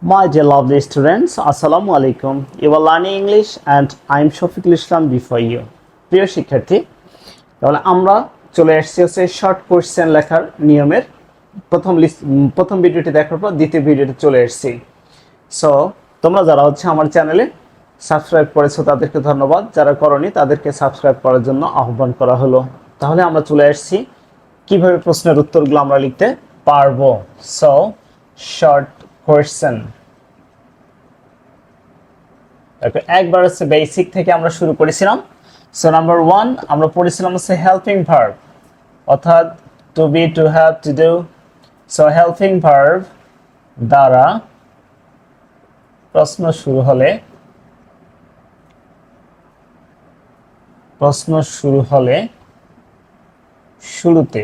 My dear lovely students, Assalamu alaikum. You are learning English and I am Shafiqul Islam before you. প্রিয় শিক্ষার্থী, তাহলে আমরা চলে এসেছি হচ্ছে শর্ট কোশ্চেন লেখার নিয়মের প্রথম ভিডিওটি দেখার পর দ্বিতীয় ভিডিওতে চলে এসেছি। সো তোমরা যারা হচ্ছে আমার চ্যানেলে সাবস্ক্রাইব করেছো তাদেরকে ধন্যবাদ, যারা করনি তাদেরকে সাবস্ক্রাইব করার জন্য আহ্বান করা হলো। তাহলে আমরা চলে এসেছি কিভাবে প্রশ্নের উত্তরগুলো আমরা লিখতে পারবো। সো শর্ট কোশ্চেন একবার হচ্ছে বেসিক থেকে আমরা শুরু করেছিলাম। সো নাম্বার 1 আমরা পড়েছিলাম হচ্ছে হেল্পিং ভার্ব, অর্থাৎ to be, to have, to do. So helping verb দ্বারা প্রশ্ন শুরু হলে শুরুতে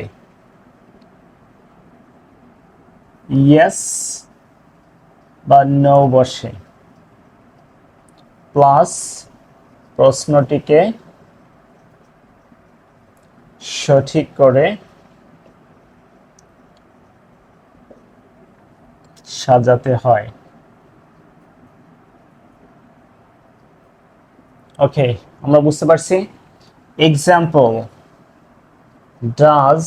ইয়েস বা নো বসে, প্লাস প্রশ্নটিকে সঠিক করে সাজাতে হয়। ওকে, আমরা বুঝতে পারছি। Example, does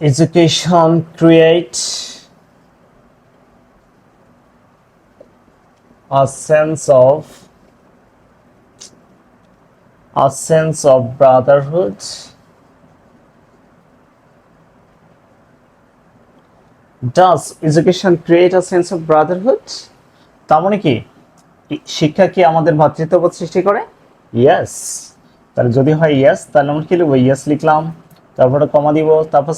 education create a sense of brotherhood? Does education create a sense of brotherhood? তার মানে কি শিক্ষা কি আমাদের ভ্রাতৃত্ববোধ সৃষ্টি করে? ইয়েস। তাহলে যদি হয় ইয়েস, তাহলে আমরা কি লিখবো? ইয়েস লিখলাম, তারপরে কমা দিব, তারপর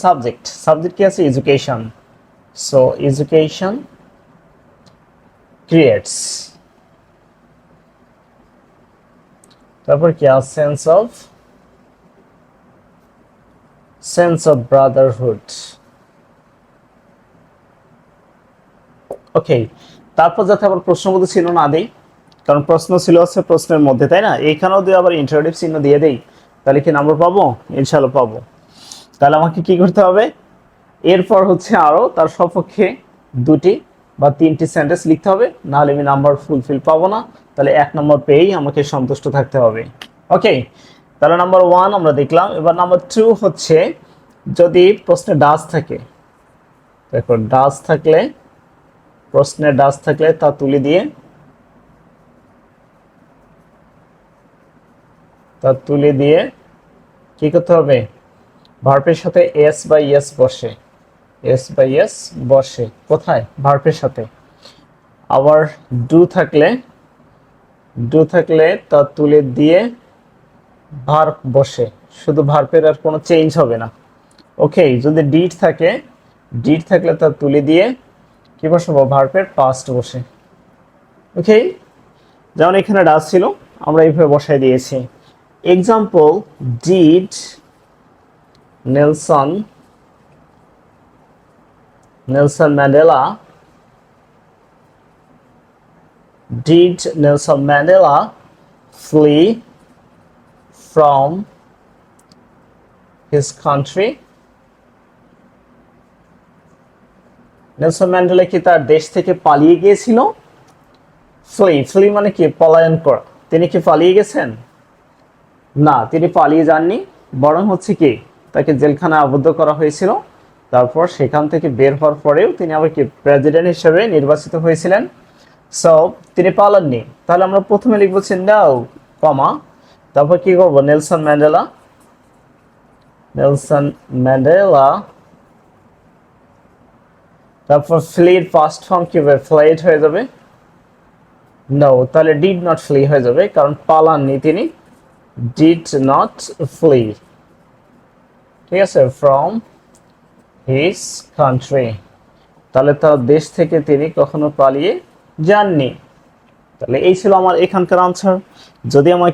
সাবজেক্ট কি আছে? এডুকেশন। সো এডুকেশন ক্রিয়েটস, তারপর কি আছে? Sense of Brotherhood. ওকে, তারপর যাতে আবার প্রশ্নবোধক চিহ্ন না দেই, কারণ প্রশ্ন ছিল হচ্ছে প্রশ্নের মধ্যে, তাই না? এইখানেও যদি আবার ইন্টারোগেটিভ চিহ্ন দিয়ে দেই তাহলে কি নাম্বার পাবো? ইনশাআল্লাহ পাবো। তাহলে আমাকে কি করতে হবে? এরপর হচ্ছে আরো তার সপক্ষে 2টি বা 3টি সেন্টেন্স লিখতে হবে, নাহলে আমি নাম্বার ফুলফিল পাবো না। তাহলে 1 নম্বর পেয়েই আমাকে সন্তুষ্ট থাকতে হবে। ওকে, তাহলে নাম্বার 1 আমরা দেখলাম। এবার নাম্বার 2 হচ্ছে যদি প্রশ্নে ডাজ থাকে, দেখো প্রশ্নে ডাজ থাকলে তা তুলে দিয়ে কি করতে হবে? ভার্বের সাথে এস বা ইয়েস বসে। কোথায়? ভার্বের সাথে। আবার ডু থাকলে তা তুলে দিয়ে ভার্ব বসে, শুধু ভার্বের আর কোনো চেঞ্জ হবে না। ওকে, যদি ডিড থাকলে তা তুলে দিয়ে কি বসাবো? ভার্বের পাস্ট বসে। ওকে, যেমন এখানে ডাজ ছিল, আমরা এইভাবে বসাই দিয়েছি। Example, did Nelson Mandela flee from his country? Nelson Mandela কি তার দেশ থেকে পালিয়ে গিয়েছিল? ফ্লি মানে কি? পলায়ন করা। তিনি কি পালিয়ে গেছেন? না, তিনি পালিয়ে যাননি, বরং হচ্ছে কি তাকে জেলখানায় আবদ্ধ করা হয়েছিল। তারপর সেখান থেকে বের হওয়ার পরেও তিনি আবার কি প্রেসিডেন্ট হিসেবে নির্বাচিত হয়েছিলেন। সো তিনি পালাননি। তাহলে আমরা প্রথমে লিখবো নাও, কমা, তারপর কি করবো? নেলসন ম্যান্ডেলা, তারপর ফ্লির পাস্ট ফর্ম কি হবে? ফ্লাইড হয়ে যাবে। নো, তাহলে ডিড নট ফ্লি হয়ে যাবে, কারণ পালাননি তিনি। ডিড নট ফ্লি, ঠিক আছে, ফ্রম হিজ কান্ট্রি। তাহলে তার দেশ থেকে তিনি কখনো পালিয়ে যাননি। তাহলে এই ছিল আমার এখানকার আনসার। যদি আমার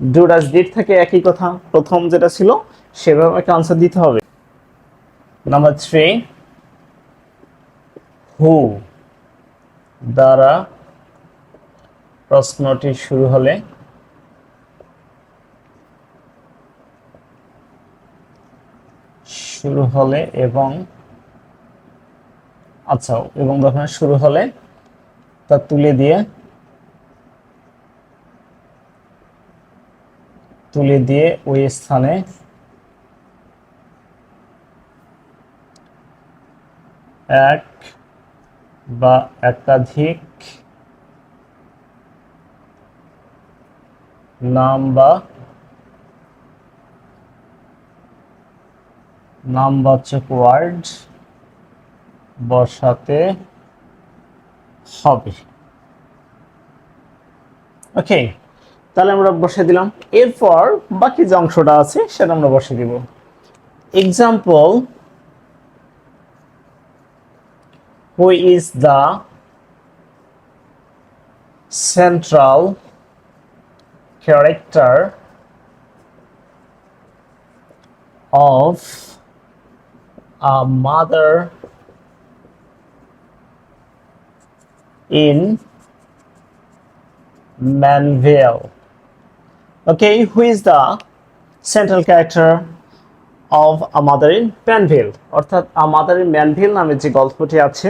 ডু ডাজ ডিড থাকে একই কথা, প্রথম যেটা ছিল সেভাবে আমাকে আনসার দিতে হবে। নাম্বার 3, হু দ্বারা প্রশ্নটি শুরু হলে শুরু হলে এবং আচ্ছা এবং যখন শুরু হলে তা তুলে দিয়ে ওই স্থানে এক বা একাধিক নাম বা নামবাচক ওয়ার্ড বসাতে হবে। ওকে, তাহলে আমরা বসে দিলাম। এরপর বাকি যে অংশটা আছে সেটা আমরা বসে দিব। Example, who is the central character of a mother in Manville? Okay, who is the central character of a mother in Manville? অর্থাৎ a mother in Manville নামে যে গল্পটি আছে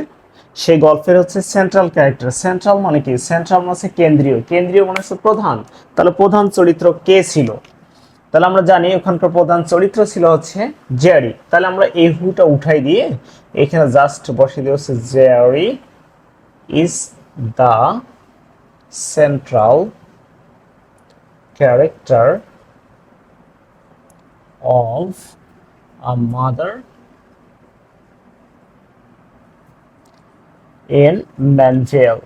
সেই গল্পের হচ্ছে সেন্ট্রাল ক্যারেক্টার। সেন্ট্রাল মানে কি? সেন্ট্রাল মানে হচ্ছে কেন্দ্রীয়, কেন্দ্রীয় মানে হচ্ছে প্রধান। তাহলে প্রধান চরিত্র কে ছিল? তাহলে আমরা জানি ওখানকার প্রধান চরিত্র ছিল হচ্ছে জেরি। তাহলে আমরা এই হুটা উঠাই দিয়ে এখানে জাস্ট বসে দিয়ে হচ্ছে Jerry is the central character of a Mother in Manville.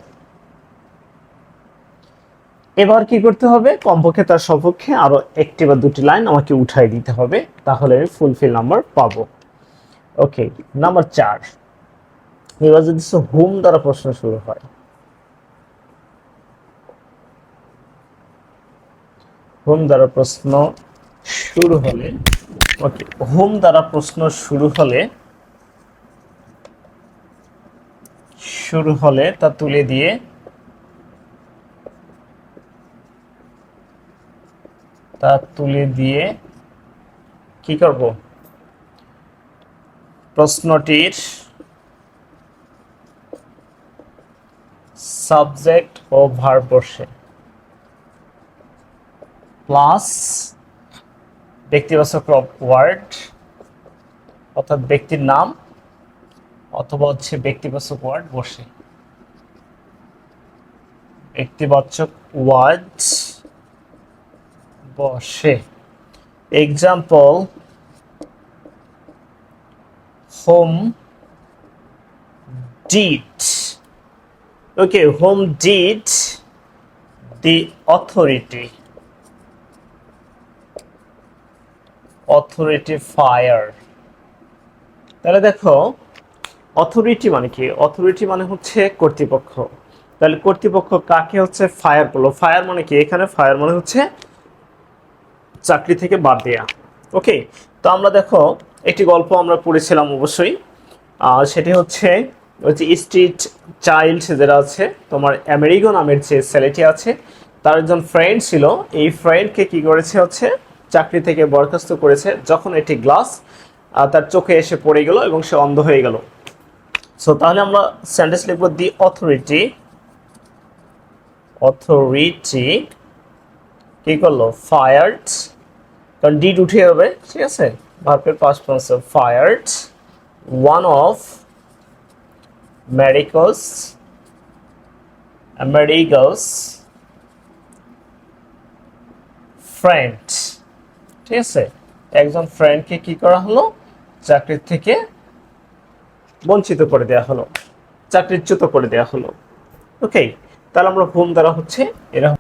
এবার কি করতে হবে? কমপক্ষে তার সপক্ষে আরো একটি বা দুটি লাইন আমাকে উঠাই দিতে হবে, তাহলে আমি ফুলফিল নাম্বার পাবো। ওকে, নাম্বার 4। এবার যদি হুম দ্বারা প্রশ্ন শুরু হয়, হুম দ্বারা প্রশ্ন শুরু হলে, ওকে, হুম দ্বারা প্রশ্ন শুরু হলে তা তুলে দিয়ে কি করব? প্রশ্নটির সাবজেক্ট ও ভার্ব বসে প্লাস ব্যক্তিবাচক ওয়ার্ড অর্থাৎ ব্যক্তির নাম অথবা হচ্ছে ব্যক্তিবাচক ওয়ার্ড বসে, ব্যক্তিবাচক ওয়ার্ড বসে। Example, whom did, okay, whom did the authority fire. তাহলে দেখো অথরিটি মানে কি? অথরিটি মানে হচ্ছে কর্তৃপক্ষ। তাহলে কর্তৃপক্ষ কাকে হচ্ছে ফায়ার করলো? ফায়ার মানে কি? এখানে ফায়ার মানে হচ্ছে চাকরি থেকে বাদ দেয়া। ওকে, তো আমরা দেখো একটি গল্প আমরা পড়েছিলাম অবশ্যই, সেটি হচ্ছে ওই যে স্ট্রিট চাইল্ড যেটা আছে, তোমার আমেরিগো নামের যে ছেলেটি আছে তার একজন ফ্রেন্ড ছিল। এই ফ্রেন্ডকে কি করেছে হচ্ছে চাকরি থেকে বরখাস্ত করেছে যখন একটি গ্লাস তার চোখে এসে পড়ে গেল এবং সে অন্ধ হয়ে গেল। সো তাহলে আমরা সেন্টেন্স লিখব, দি অথরিটি কি করলো? ফায়ার্ড, কারণ ডিড উঠে যাবে, ঠিক আছে, ভার্বের past tense fired one of Americas friend, ঠিক আছে, একজন ফ্রেন্ডকে কি করা হলো? চাকরির থেকে বঞ্চিত করে দেওয়া হলো, চাকরিচ্যুত করে দেওয়া হলো। ওকে, তাহলে আমরা হোম দ্বারা হচ্ছে এরা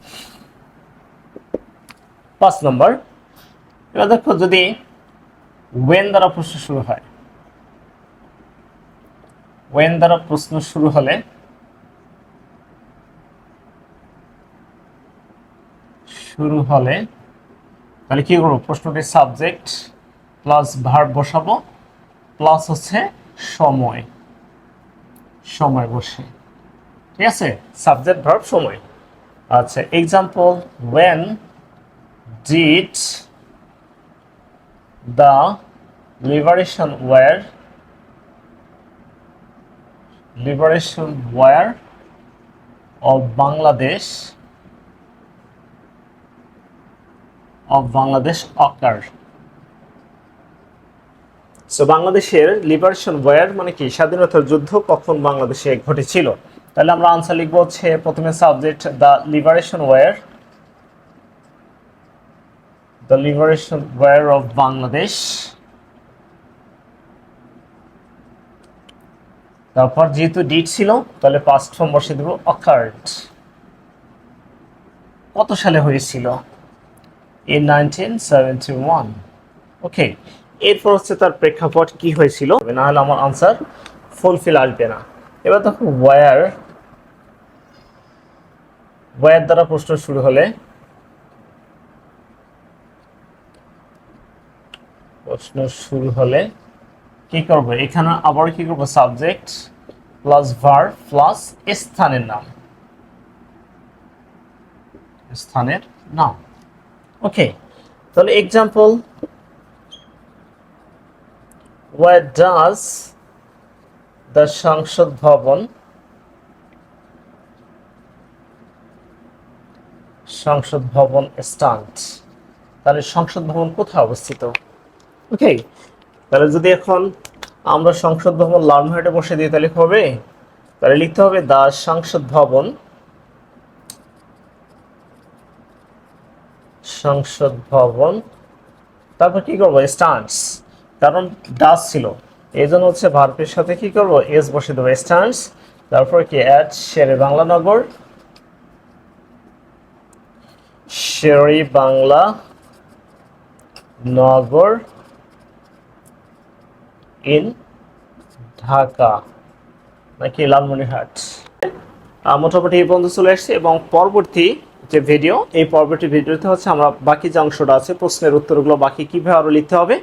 5 নম্বর। এবার দেখো যদি ওয়েন দ্বারা প্রশ্ন শুরু হয়, ওয়েন দ্বারা প্রশ্ন শুরু হলে তাহলে কি করবো? প্রশ্নটির সাবজেক্ট প্লাস ভার্ব বসাবো প্লাস হচ্ছে সময় বসে, ঠিক আছে, সাবজেক্ট ভার্ব সময়। আচ্ছা, example, when did the liberation war of Bangladesh occur. So বাংলাদেশের লিবারেশন ওয়ার মানে কি, স্বাধীনতার যুদ্ধ কখন বাংলাদেশে ঘটেছিল। তাহলে আমরা আনসার লিখবো হচ্ছে প্রথমে subject the liberation war of Bangladesh, তারপর যেহেতু ডিট ছিল তাহলে পাস্ট ফর্ম বসিয়ে দেবো অকার্ড। কত সালে হয়েছিল? in 1971। ওকে, এরপর হচ্ছে তার প্রেক্ষাপট কি হয়েছিল, না হলে আমার আনসার ফুলফিল আসবে না। এবার দেখো ওয়ার দ্বারা প্রশ্ন শুরু হলে কি করব, এখানে আবার কি করব, সাবজেক্ট প্লাস ভার্ব প্লাস স্থানের নাম। ওকে, তাহলে এক্সাম্পল, where does the সংসদ ভবন stand? তাহলে সংসদ ভবন কোথায় অবস্থিত? ওকে, তাহলে যদি এখন আমরা সংসদ ভবন লার্নহার্টে বসে দিই তাহলে হবে, তাহলে লিখতে হবে দা সংসদ ভবন তারপর কি করবো, স্ট্যান্ডস, কারণ ডাস ছিল এই জন্য হচ্ছে ভার্বের সাথে কি করবো, এস বসে দেবো, স্ট্যান্ডস। তারপর কি অ্যাট শেরে বাংলা নগর ইন ঢাকা নাকি লালমনিরহাট। মোটামুটি এই পর্যন্ত চলে আসছে, এবং পরবর্তী যে ভিডিও, এই পরবর্তী ভিডিওতে হচ্ছে আমরা বাকি যে অংশটা আছে প্রশ্নের উত্তরগুলো বাকি কীভাবে আরও লিখতে হবে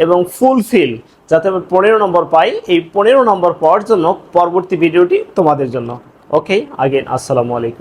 এবং ফুলফিল যাতে আমি 15 নম্বর পাই, এই 15 নম্বর পাওয়ার জন্য পরবর্তী ভিডিওটি তোমাদের জন্য। ওকে, আগেন আসসালামু আলাইকুম।